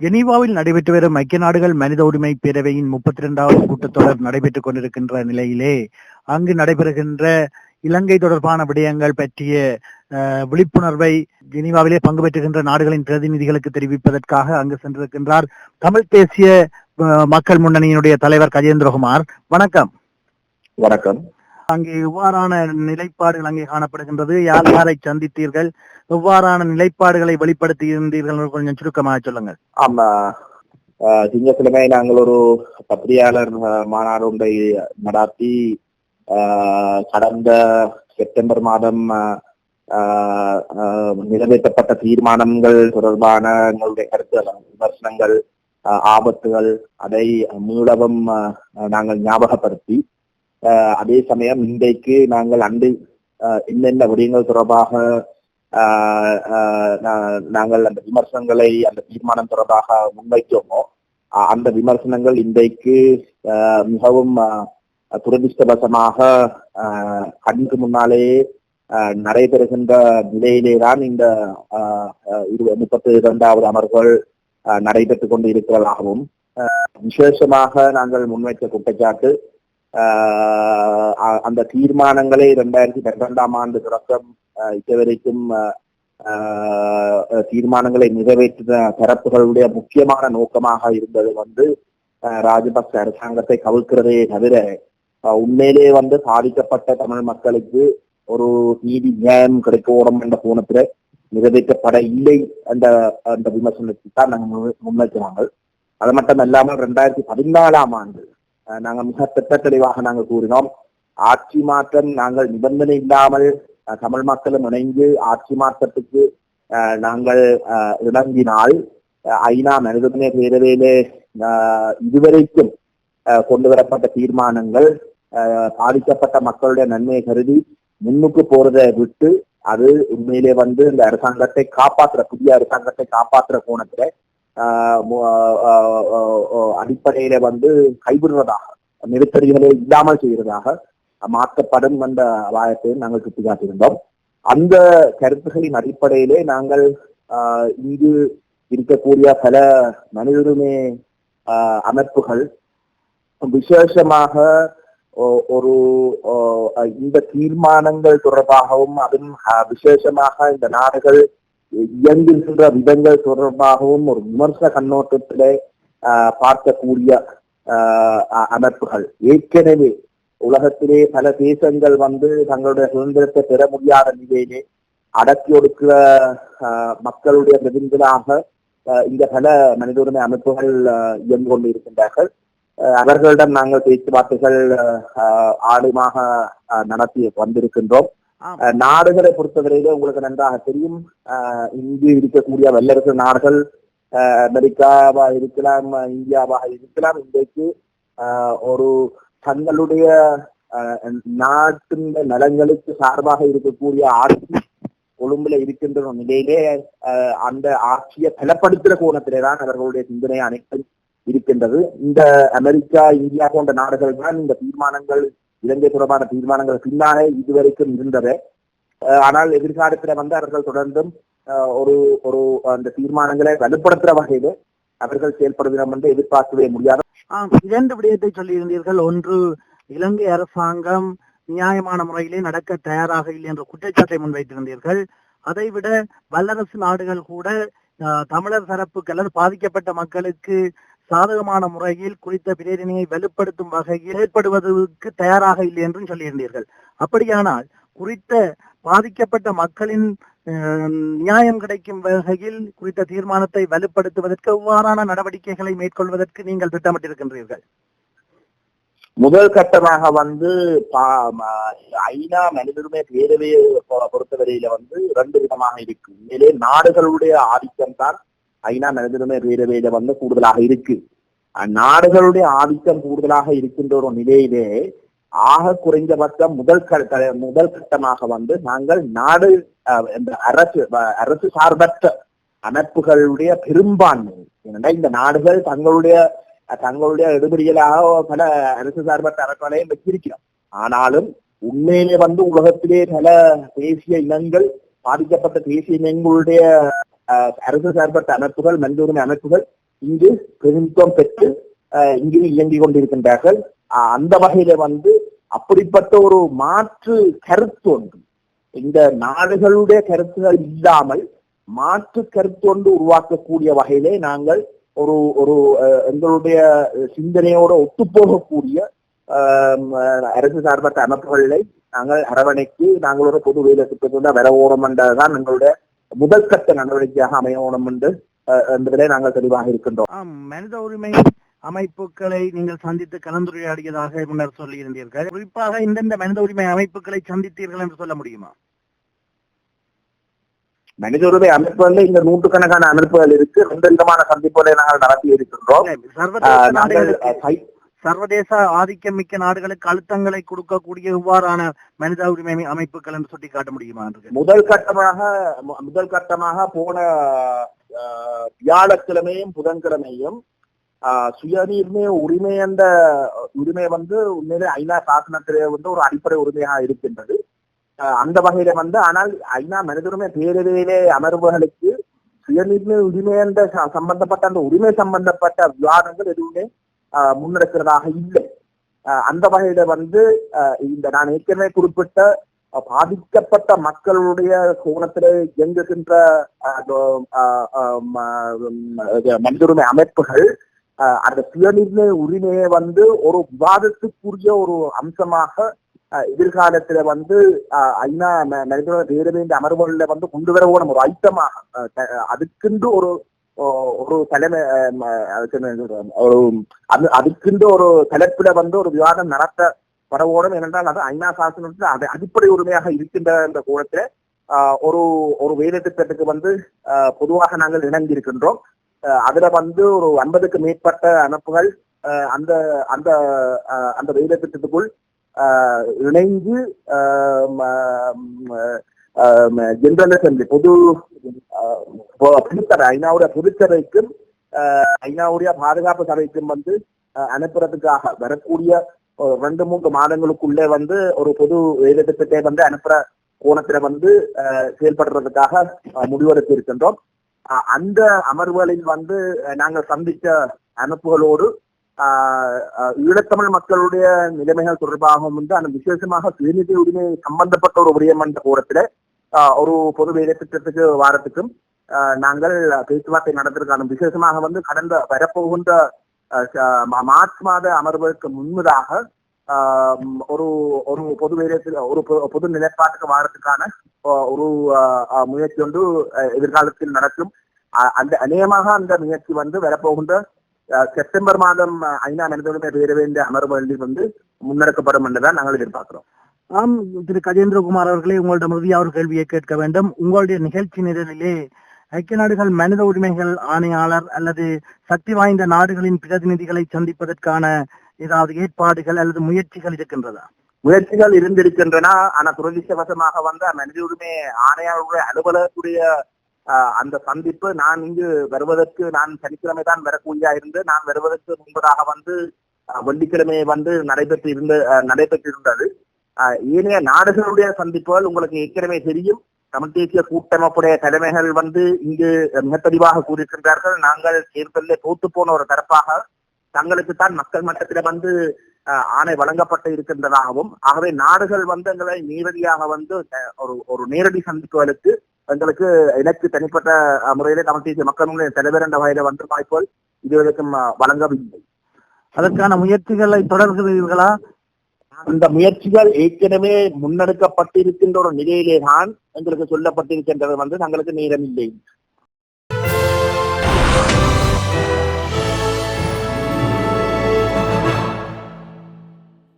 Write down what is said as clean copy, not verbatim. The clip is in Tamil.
ஜெனீவாவில் நடைபெற்று வரும் ஐக்கிய நாடுகள் மனித உரிமை பேரவையின் 32வது கூட்டத்தொடர் நடைபெற்றுக் கொண்டிருக்கின்ற நிலையிலே அங்கு நடைபெறுகின்ற இலங்கை தொடர்பான விடயங்கள் பற்றிய விழிப்புணர்வை ஜெனீவாவிலே பங்கு பெற்றுகின்ற நாடுகளின் பிரதிநிதிகளுக்கு தெரிவிப்பதற்காக அங்கு சென்றிருக்கின்றார் தமிழ் தேசிய மக்கள் முன்னணியினுடைய தலைவர் கஜேந்திரகுமார். வணக்கம். வணக்கம். அங்கே எவ்வாறான நிலைப்பாடுகள் அங்கே காணப்படுகின்றது? யார் யாரை சந்தித்தீர்கள்? எவ்வாறான நிலைப்பாடுகளை வெளிப்படுத்தியிருந்தீர்கள்? கொஞ்சம் சுருக்கமாக சொல்லுங்கள். ஆமா, திங்கட்கிழமை நாங்கள் ஒரு பத்திரிகையாளர் மாநாடு ஒன்றை நடாத்தி கடந்த செப்டம்பர் மாதம் நிறைவேற்றப்பட்ட தீர்மானங்கள் தொடர்பான எங்களுடைய கருத்துகள், விமர்சனங்கள், ஆபத்துகள் அதை மீளவும் நாங்கள் ஞாபகப்படுத்தி, அதே சமயம் இன்றைக்கு நாங்கள் என்னென்ன விடயங்கள் தொடர்பாக நாங்கள் அந்த விமர்சனங்களை அந்த தீர்மானம் தொடர்பாக முன்வைத்தோமோ அந்த விமர்சனங்கள் இன்றைக்கு மிகவும் துரதிருஷ்டவசமாக கண்ணுக்கு முன்னாலேயே நடைபெறுகின்ற நிலையிலேதான் இந்த 32வது அமர்வுகள் நடைபெற்றுக் கொண்டு இருக்கிறதாகவும், விசேஷமாக நாங்கள் முன்வைத்த குற்றச்சாட்டு, அந்த தீர்மானங்களை 2012ஆம் ஆண்டு தொடக்கம் இதுவரைக்கும் தீர்மானங்களை நிறைவேற்றின தரப்புகளுடைய முக்கியமான நோக்கமாக இருந்தது ராஜபக்ச அரசாங்கத்தை கவிழ்க்கிறதே தவிர உண்மையிலே பாதிக்கப்பட்ட தமிழ் மக்களுக்கு ஒரு நீதி நியாயம் கிடைக்கணும் என்ற கோணத்துல நிறைவேற்றப்பட இல்லை அந்த விமர்சனத்தை தான் நாங்கள் முன்வைக்கிறாங்க. அது மட்டும் இல்லாமல் 2014ஆம் ஆண்டு நாங்கள் மிக திட்ட தெளிவாக நாங்கள் கூறினோம், ஆட்சி மாற்றம் நாங்கள் நிபந்தனை இல்லாமல் தமிழ் மக்களும் இணைந்து ஆட்சி மாற்றத்துக்கு நாங்கள் இணங்கினால் ஐநா மனித உரிமை பேரவையிலே இதுவரைக்கும் கொண்டு வரப்பட்ட தீர்மானங்கள் பாதிக்கப்பட்ட மக்களுடைய நன்மையை கருதி முன்னுக்கு போறதை விட்டு அது உண்மையிலே இந்த அரசாங்கத்தை காப்பாற்றுற, புதிய அரசாங்கத்தை காப்பாற்றுற கோணத்துல அடிப்படையில கைவிடுவதாக, நெருக்கடிகளை இல்லாமல் செய்வதாக மாற்றப்படும் என்ற அபாயத்தை நாங்கள் சுட்டிக்காட்டியிருந்தோம். அந்த கருத்துகளின் அடிப்படையிலே நாங்கள் இங்கு இருக்கக்கூடிய பல மனித உரிமை அமைப்புகள் விசேஷமாக ஒரு இந்த தீர்மானங்கள் தொடர்பாகவும் அதுவும் விசேஷமாக இந்த நாடுகள் இயங்குகின்ற விதங்கள் தொடர்பாகவும் ஒரு விமர்சன கண்ணோட்டத்திலே பார்க்கக்கூடிய அமைப்புகள், ஏற்கனவே உலகத்திலே பல தேசங்கள் தங்களுடைய சுதந்திரத்தை பெற முடியாத நிலையிலே அடக்கி ஒடுக்கிற மக்களுடைய பிரதிநிதிகளாக இந்த பல மனித உரிமை அமைப்புகள் இயங்கு கொண்டு இருக்கின்றார்கள். அவர்களிடம் நாங்கள் பேச்சுவார்த்தைகள் ஆழமாக நடத்தி வந்திருக்கின்றோம். நாடுகளை பொறுத்தவரையிலே உங்களுக்கு நன்றாக தெரியும், இங்கு இருக்கக்கூடிய வல்லரசு நாடுகள் அமெரிக்காவாக இருக்கலாம், இந்தியாவாக இருக்கலாம், இன்றைக்கு ஒரு தங்களுடைய நாட்டின் நலன்களுக்கு சார்பாக இருக்கக்கூடிய ஆட்சி கொழும்புல இருக்கின்ற நிலையிலே அந்த ஆட்சியை பலப்படுத்துகிற கோணத்திலேதான் அவர்களுடைய சிந்தனை அனைத்தும் இருக்கின்றது. இந்த அமெரிக்கா, இந்தியா போன்ற நாடுகள் தான் இந்த தீர்மானங்கள், இலங்கை தொடர்பான தீர்மானங்கள் பின்னாலே இதுவரைக்கும் இருந்தது. ஆனால் எதிர்காலத்தில் அவர்கள் தொடர்ந்தும் ஒரு அந்த தீர்மானங்களை வலுப்படுத்துற வகையில அவர்கள் செயல்படுகிறோம் என்று எதிர்பார்க்கவே முடியாது. இரண்டு விடயத்தை சொல்லியிருந்தீர்கள். ஒன்று, இலங்கை அரசாங்கம் நியாயமான முறையிலே நடக்க தயாராக இல்லை என்ற குற்றச்சாட்டை முன்வைத்திருந்தீர்கள். அதைவிட வல்லரசு நாடுகள் கூட தமிழர் தரப்புக்கு அல்லது பாதிக்கப்பட்ட மக்களுக்கு சாதகமான முறையில் குறித்த பிரேரணையை வலுப்படுத்தும் வகையில் ஏற்படுவதற்கு தயாராக இல்லை என்றும் சொல்லியிருந்தீர்கள். அப்படியானால் குறித்த பாதிக்கப்பட்ட மக்களின் நியாயம் கிடைக்கும் வகையில் குறித்த தீர்மானத்தை வலுப்படுத்துவதற்கு எவ்வாறான நடவடிக்கைகளை மேற்கொள்வதற்கு நீங்கள் திட்டமிட்டிருக்கின்றீர்கள்? முதல் கட்டமாக ஐநா மனித உரிமை பேரவையை பொறுத்தவரையில 2 விதமாக இருக்கு. உண்மையிலே நாடுகளுடைய ஆதிக்கம் தான் ஐநா மனித உரிமை பேரவையில கூடுதலாக இருக்கு. நாடுகளுடைய ஆதிக்கம் கூடுதலாக இருக்கின்ற ஒரு நிலையிலே ஆக குறைந்தபட்சம் முதல் கட்டமாக நாங்கள் நாடு அரசு சார்பற்ற அமைப்புகளுடைய பெரும்பான்மை, ஏனென்றா இந்த நாடுகள் தங்களுடைய எடுபடிகளாக பல அரசு சார்பற்ற அமைப்புகளையும் வச்சிருக்கிறோம். ஆனாலும் உண்மையிலே உலகத்திலே பல தேசிய இனங்கள், பாதிக்கப்பட்ட தேசிய இனங்களுடைய அரசு சார்பற்ற அமைப்புகள், மனித உரிமை அமைப்புகள் இங்கு பிரதிநிதித்துவம் பெற்று இங்கு இயங்கிக் கொண்டிருக்கின்றார்கள். அந்த வகையில வந்து அப்படிப்பட்ட ஒரு மாற்று கருத்து ஒன்று, இந்த நாடுகளுடைய கருத்துகள் இல்லாமல் மாற்று கருத்து ஒன்று உருவாக்கக்கூடிய வகையிலே நாங்கள் ஒரு ஒரு எங்களுடைய சிந்தனையோட ஒத்துப்போகக்கூடிய அரசு சார்பற்ற அமைப்புகளை நாங்கள் அரவணைக்கு நாங்கள் ஒரு பொது வேலை திட்டத்தோட வரவோணம் என்றதான் எங்களுடைய முதல் கட்ட நடவடிக்கையாக அமையணும் என்பதிலே நாங்கள் தெளிவாக இருக்கின்றோம். மனித உரிமை அமைப்புகளை நீங்கள் சந்தித்து கலந்துரையாடியதாக முன்னர் சொல்லியிருந்தீர்கள். குறிப்பாக இந்தந்த மனித உரிமை அமைப்புகளை சந்தித்தீர்கள் என்று சொல்ல முடியுமா? மனித உரிமை அமைப்புகள் இந்த நூற்றுக்கணக்கான அமைப்புகள் இருக்கு. 2 விதமான சந்திப்புகளை நாங்கள் நடத்தி இருக்கின்றோம். சர்வதேச ஆதிக்கம் மிக்க நாடுகளுக்கு அழுத்தங்களை கொடுக்கக்கூடிய இவ்வாறான மனித உரிமை அமைப்புகள் என்று சுட்டி காட்ட முடியுமா? முதல் கட்டமாக போன வியாழக்கிழமையும் புதன்கிழமையும் சுயநிர்ணய உரிமை என்ற உரிமை வந்து உண்மையிலே ஐநா சாசனத்திலே வந்து ஒரு அடிப்படை உரிமையாக இருக்கின்றது. அந்த வகையில வந்து ஆனால் ஐநா மனித உரிமை பேரவையிலே அமர்வுகளுக்கு சுயநிர்ணய உரிமை என்ற சம்பந்தப்பட்ட அந்த உரிமை சம்பந்தப்பட்ட விவாதங்கள் எதுவுமே முன்னெடுக்கிறதாக இல்லை. அந்த வகையில வந்து இந்த நான் ஏற்கனவே குறிப்பிட்ட பாதிக்கப்பட்ட மக்களுடைய கோணத்திலே இயங்குகின்ற மனித உரிமை அமைப்புகள் அந்த சுயநிர்ணய உரிமையை வந்து ஒரு விவாதத்துக்குரிய ஒரு அம்சமாக எதிர்காலத்துல வந்து ஐநா மனித உரிமை பேரவையின் அமர்வுகளில் வந்து கொண்டு வரவோம் ஒரு ஐட்டமாக அதுக்குண்டு ஒரு தலைமை அதுக்குண்டு ஒரு தலைப்புல வந்து ஒரு விவாதம் நடத்தப்படவோடும். ஏனென்றால் அது ஐநா சாசனத்தில் அது அடிப்படை உரிமையாக இருக்கின்ற இந்த கோணத்துல ஒரு வேலை திட்டத்துக்கு வந்து பொதுவாக நாங்கள் இணங்கி இருக்கின்றோம். அதுல வந்து ஒரு 50க்கு மேற்பட்ட அமைப்புகள் அந்த அந்த அந்த வேலை திட்டத்துக்குள் இணைந்து ஜெனரல் அசெம்பிளி பொதுச்சபை ஐநாவுடைய பொதுச்சபைக்கும் ஐநாவுடைய பாதுகாப்பு சபைக்கும் வந்து அனுப்புறதுக்காக வரக்கூடிய 2-3 மாதங்களுக்குள்ளே வந்து ஒரு பொது வேலை திட்டத்தை வந்து அனுப்புற கோணத்துல வந்து செயல்படுறதுக்காக முடிவெடுத்து இருக்கின்றோம். அந்த அமர்வுகளில் வந்து நாங்கள் சந்தித்த அமைப்புகளோடு ஈழத்தமிழ் மக்களுடைய நிலைமைகள் தொடர்பாகவும் வந்து அந்த விசேஷமாக சுயநிதி உரிமை சம்பந்தப்பட்ட ஒரு விடயம் என்ற கோணத்துல ஒரு பொது வேலை திட்டத்துக்கு வாரத்துக்கும் நாங்கள் பேச்சுவார்த்தை நடத்திருக்காங்க. விசேஷமாக வந்து கடந்த வரப்போகின்ற மார்ச் மாத அமர்வுக்கு முன்பதாக ஒரு ஒரு பொது வேலையில் ஒரு பொது நிலைப்பாட்டுக்கு வாரத்துக்கான ஒரு முயற்சி ஒன்று எதிர்காலத்தில் நடக்கும். அந்த அநேகமாக அந்த முயற்சி வந்து வரப்போகின்ற செப்டம்பர் மாதம் ஐநா மனித உரிமை பேரவையின் அமர்வுகளில் வந்து முன்னெடுக்கப்படும் என்றுதான் நாங்கள் எதிர்பார்க்கிறோம். திரு கஜேந்திரகுமார் அவர்களே, உங்களிடம் இறுதியாக ஒரு கேள்வியை கேட்க வேண்டும். உங்களுடைய நிகழ்ச்சி நிரலிலே ஐக்கிய நாடுகள் மனித உரிமைகள் ஆணையாளர் அல்லது சக்தி வாய்ந்த நாடுகளின் பிரதிநிதிகளை சந்திப்பதற்கான ஏதாவது ஏற்பாடுகள் அல்லது முயற்சிகள் இருக்கின்றதா? முயற்சிகள் இருந்திருக்கின்றன. ஆனா துரதிருஷ்டவசமாக வந்து மனித உரிமை ஆணையாளருடைய அலுவலகத்துடைய அந்த சந்திப்பு நான் இங்கு வருவதற்கு நான் சனிக்கிழமை தான் வரக்கூடிய இருந்து நான் வருவதற்கு முன்பதாக வந்து வெள்ளிக்கிழமை வந்து நடைபெற்றிருந்தது. ஏனைய நாடுகளுடைய சந்திப்புகள் உங்களுக்கு ஏற்கனவே தெரியும். தமிழ் தேசிய கூட்டமைப்புடைய தலைமைகள் வந்து இங்கு மிக தெளிவாக கூறியிருக்கின்றார்கள். நாங்கள் தேர்தலில் தோத்து போன ஒரு தரப்பாக தங்களுக்குத்தான் மக்கள் மட்டத்தில வந்து ஆணை வழங்கப்பட்டு இருக்கின்றதாகவும், ஆகவே நாடுகள் வந்து எங்களை நேரடியாக வந்து ஒரு நேரடி சந்திப்புகளுக்கு எனக்கு தனிப்பட்ட முறையிலே தமிழ் தேசிய மக்களுடைய தலைவர் என்ற வகையில வந்து வாய்ப்புகள் இதுவரைக்கும் வழங்கவில்லை. அதற்கான முயற்சிகளை தொடர்கிறீர்களா? அந்த முயற்சிகள் ஏற்கனவே முன்னெடுக்கப்பட்டிருக்கின்ற ஒரு நிலையிலே தான் எங்களுக்கு சொல்லப்பட்டிருக்கின்றது வந்து தங்களுக்கு நேரம் இல்லை.